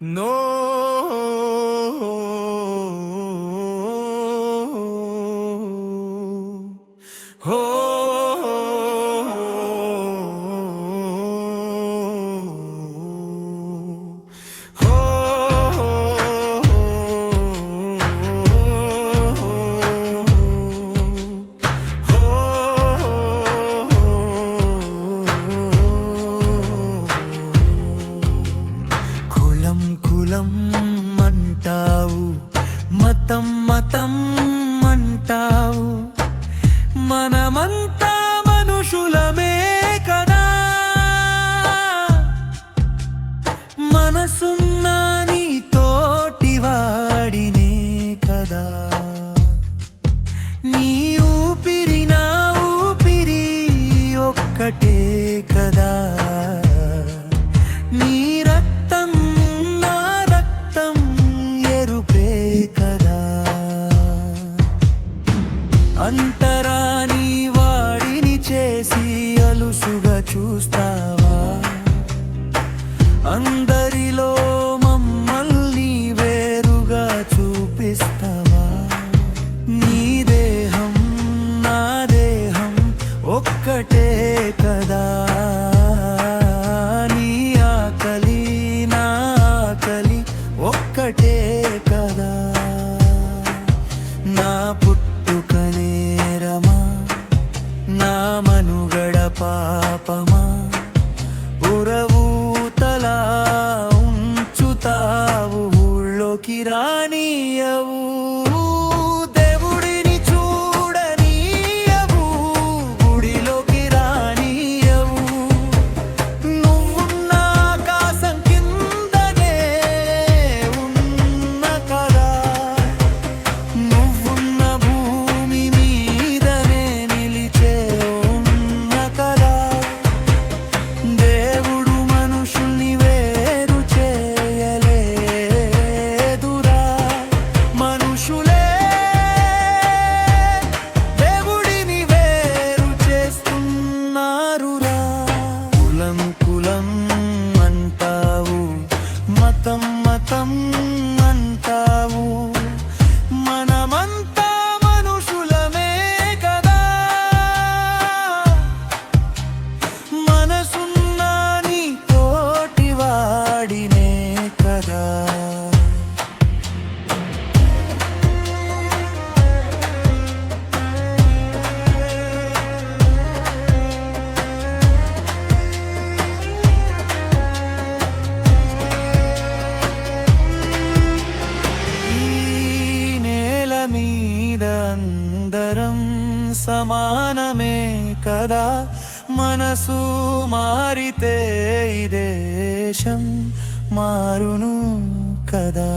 No. కులం అంటావు, మతం మతం అంటావు, మనమంతా మనుషులమే కదా. మనసున్న నీ తోటివాడినే కదా. నీ ఊపిరి నా ఊపిరి ఒక్కటే కదా. నీ రక్తం నా రక్తం ఎరుపే కదా. అంతరాని వాడిని చేసి అలుసుగా చూస్తావా? అందరిలో మమ్మల్ని వేరుగా చూపిస్తావా? నీ దేహం నా దేహం ఒక్కటే కదా. నీ ఆకలి నా ఆకలి ఒక్కటే కదా. నా పుట్టుక నేరమా, నా మనుగడ పాపమా? ఉరవూతలా ఉంచుతావు, ఊళ్ళోకి రానియవు. దేవుడిని చూడనీయవు, గుడిలోకి రానియవు. నువ్వున్న ఆకాశం కిందనే ఉన్న కదా. నువ్వున్న భూమి మీదనే నిలిచే ఉన్న కదా. దేవుడు మనుషుల్ని వేరు చేయలేదురా. మనుషులే దేవుడిని వేరు చేస్తున్నారురా. కులం కులం అంటావు, మతం మతం అంటావు, మనమంతా మనుషులమే కదా. మనసున్న నీ తోటివాడినే కదా. ఈ నేల మీద అందరం సమానమే కదా. మనసు మారితే ఈ దేశం మారును కదా.